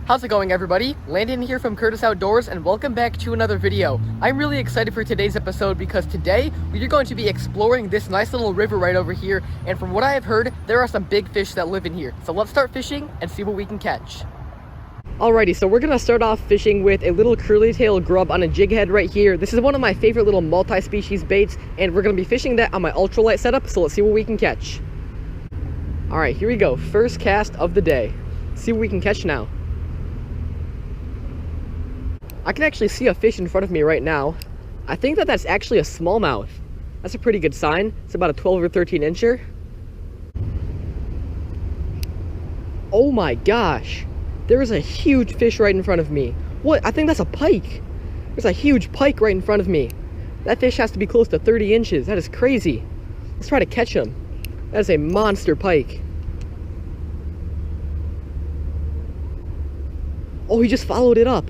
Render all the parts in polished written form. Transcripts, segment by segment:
How's it going, everybody? Landon here from Curtis Outdoors, and welcome back to another video. I'm really excited for today's episode because today we're going to be exploring this nice little river right over here, and from what I have heard, there are some big fish that live in here. So let's start fishing and see what we can catch. Alrighty, so we're gonna start off fishing with a little curly-tailed grub on a jig head right here. This is one of my favorite little multi-species baits, and we're gonna be fishing that on my ultralight setup, so let's see what we can catch. Alright, here we go. First cast of the day. Let's see what we can catch now. I can actually see a fish in front of me right now. I think that's actually a smallmouth. That's a pretty good sign. It's about a 12 or 13 incher. Oh my gosh. There is a huge fish right in front of me. What? I think that's a pike. There's a huge pike right in front of me. That fish has to be close to 30 inches. That is crazy. Let's try to catch him. That is a monster pike. Oh, he just followed it up.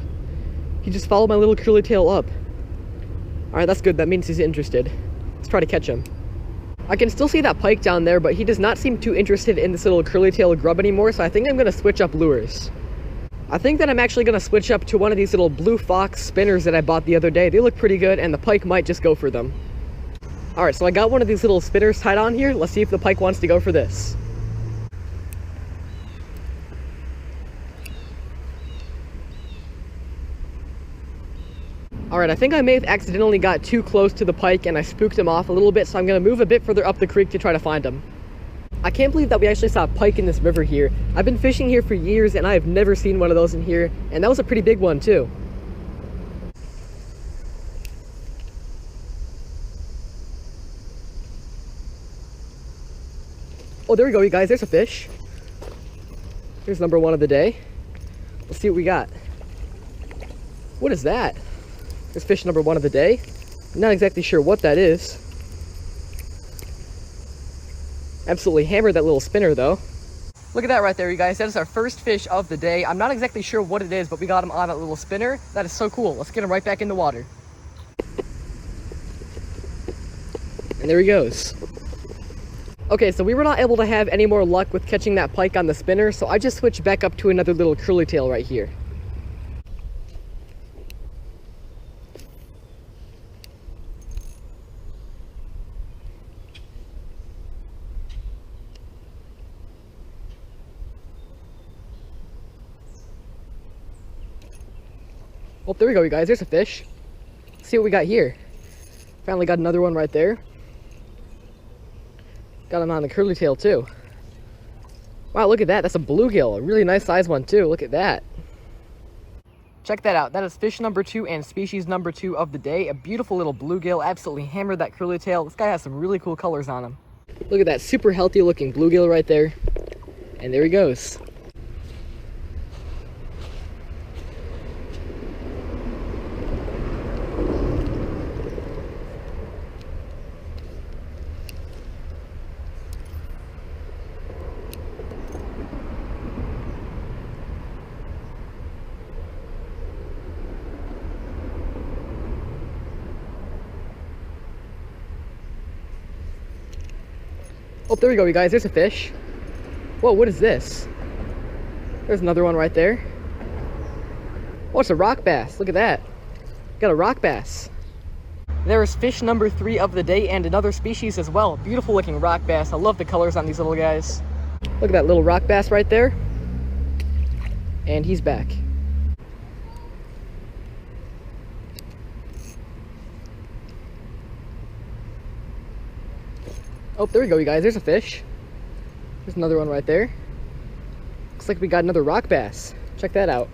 He just followed my little curly tail up. Alright, that's good. That means he's interested. Let's try to catch him. I can still see that pike down there, but he does not seem too interested in this little curly tail grub anymore, so I think I'm going to switch up lures. I think that I'm actually going to switch up to one of these little blue fox spinners that I bought the other day. They look pretty good, and the pike might just go for them. Alright, so I got one of these little spinners tied on here. Let's see if the pike wants to go for this. Alright, I think I may have accidentally got too close to the pike and I spooked him off a little bit, so I'm going to move a bit further up the creek to try to find him. I can't believe that we actually saw a pike in this river here. I've been fishing here for years and I have never seen one of those in here, and that was a pretty big one too. Oh, there we go, you guys. There's a fish. Here's number one of the day. Let's see what we got. What is that? There's fish number one of the day. I'm not exactly sure what that is. Absolutely hammered that little spinner though. Look at that right there, you guys. That is our first fish of the day. I'm not exactly sure what it is, but we got him on that little spinner. That is so cool. Let's get him right back in the water. And there he goes. Okay, so we were not able to have any more luck with catching that pike on the spinner, so I just switched back up to another little curly tail right here. Oh, there we go, you guys. There's a fish. Let's see what we got here. Finally got another one right there. Got him on the curly tail too. Wow, look at that. That's a bluegill. A really nice size one too. Look at that. Check that out. That is fish number 2 and species number 2 of the day. A beautiful little bluegill. Absolutely hammered that curly tail. This guy has some really cool colors on him. Look at that super healthy looking bluegill right there. And there he goes. Oh, there we go, you guys. There's a fish. Whoa, what is this? There's another one right there. Oh, it's a rock bass. Look at that. Got a rock bass. There is fish number 3 of the day and another species as well. Beautiful looking rock bass. I love the colors on these little guys. Look at that little rock bass right there. And he's back. Oh, there we go, you guys. There's a fish. There's another one right there. Looks like we got another rock bass. Check that out.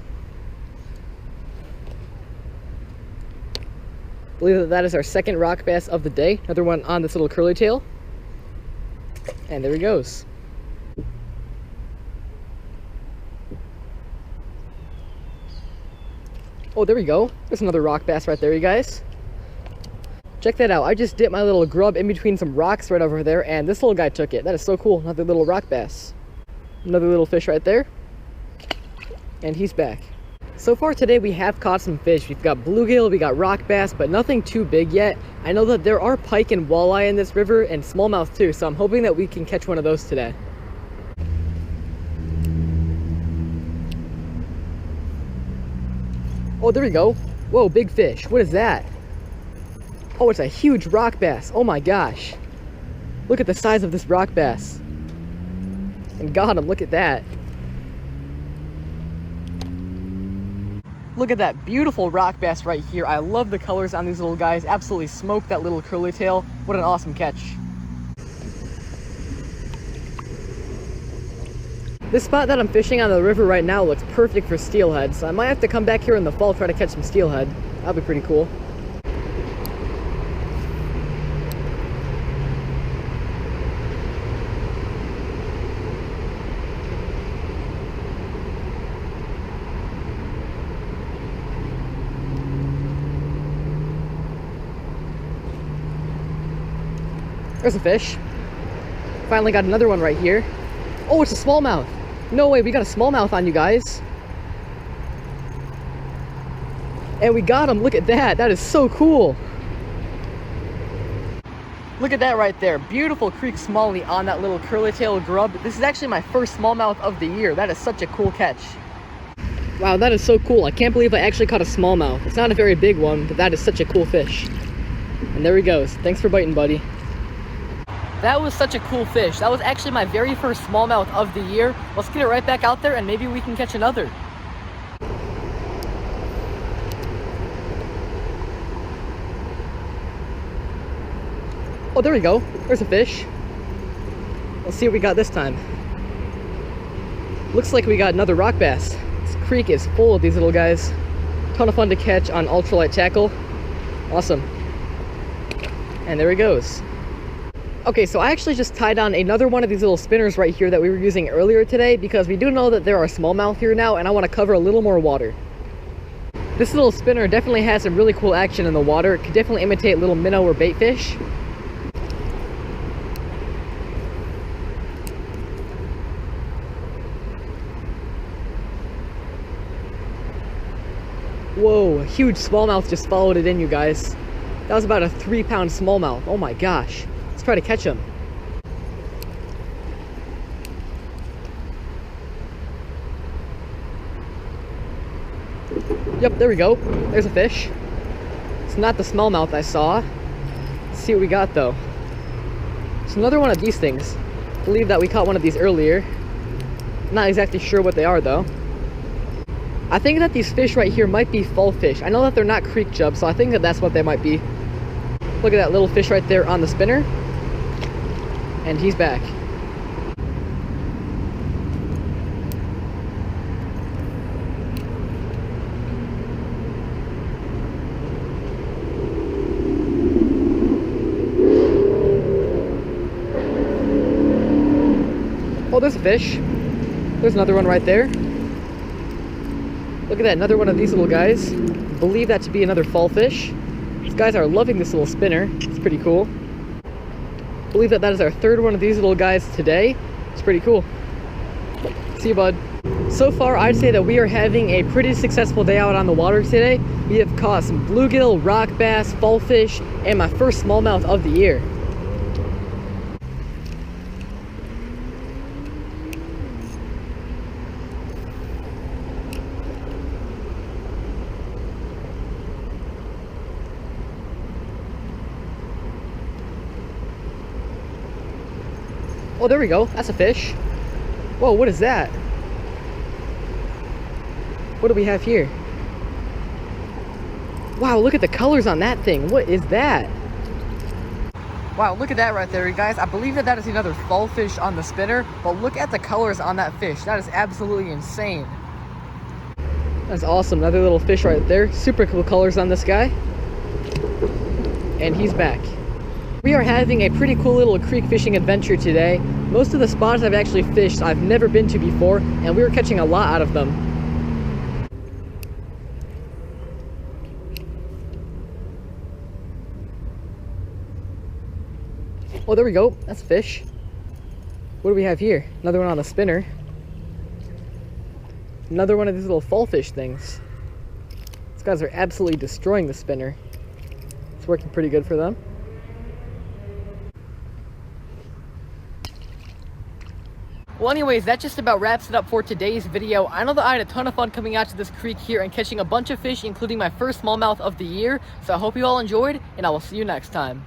I believe that is our second rock bass of the day. Another one on this little curly tail. And there he goes. Oh, there we go. There's another rock bass right there, you guys. Check that out. I just dipped my little grub in between some rocks right over there, and this little guy took it. That is so cool. Another little rock bass. Another little fish right there. And he's back. So far today we have caught some fish. We've got bluegill, we got rock bass, but nothing too big yet. I know that there are pike and walleye in this river, and smallmouth too, so I'm hoping that we can catch one of those today. Oh, there we go. Whoa, big fish. What is that? Oh, it's a huge rock bass. Oh my gosh. Look at the size of this rock bass. And got him, look at that. Look at that beautiful rock bass right here. I love the colors on these little guys. Absolutely smoked that little curly tail. What an awesome catch. This spot that I'm fishing on the river right now looks perfect for steelhead, so I might have to come back here in the fall try to catch some steelhead. That'll be pretty cool. There's a fish. Finally got another one right here. Oh, it's a smallmouth. No way, we got a smallmouth on, you guys. And we got him, look at that. That is so cool. Look at that right there. Beautiful creek smallie on that little curly-tailed grub. This is actually my first smallmouth of the year. That is such a cool catch. Wow, that is so cool. I can't believe I actually caught a smallmouth. It's not a very big one, but that is such a cool fish. And there he goes. Thanks for biting, buddy. That was such a cool fish. That was actually my very first smallmouth of the year. Let's get it right back out there and maybe we can catch another. Oh, there we go. There's a fish. Let's see what we got this time. Looks like we got another rock bass. This creek is full of these little guys. Ton of fun to catch on ultralight tackle. Awesome. And there he goes. Okay, so I actually just tied on another one of these little spinners right here that we were using earlier today because we do know that there are smallmouth here now and I want to cover a little more water. This little spinner definitely has some really cool action in the water. It could definitely imitate little minnow or bait fish. Whoa, a huge smallmouth just followed it in, you guys. That was about a 3-pound smallmouth. Oh my gosh. Let's try to catch him. Yep, there we go. There's a fish. It's not the smallmouth I saw. Let's see what we got though. It's another one of these things. I believe that we caught one of these earlier. Not exactly sure what they are though. I think that these fish right here might be fallfish. I know that they're not creek chub, so I think that that's what they might be. Look at that little fish right there on the spinner. And he's back. Oh, there's a fish. There's another one right there. Look at that, another one of these little guys. Believe that to be another fallfish. These guys are loving this little spinner. It's pretty cool. Believe that that is our third one of these little guys today. It's pretty cool. See you, bud. So far, I'd say that we are having a pretty successful day out on the water today. We have caught some bluegill, rock bass, fallfish, and my first smallmouth of the year. Oh, there we go. That's a fish. Whoa, what is that? What do we have here? Wow, look at the colors on that thing. What is that? Wow, look at that right there, you guys. I believe that that is another fallfish on the spinner, but look at the colors on that fish. That is absolutely insane. That's awesome. Another little fish right there. Super cool colors on this guy. And he's back. We are having a pretty cool little creek fishing adventure today. Most of the spots I've actually fished I've never been to before, and we were catching a lot out of them. Oh, there we go. That's a fish. What do we have here? Another one on the spinner. Another one of these little fallfish things. These guys are absolutely destroying the spinner. It's working pretty good for them. Well, anyways, that just about wraps it up for today's video. I know that I had a ton of fun coming out to this creek here and catching a bunch of fish, including my first smallmouth of the year. So I hope you all enjoyed, and I will see you next time.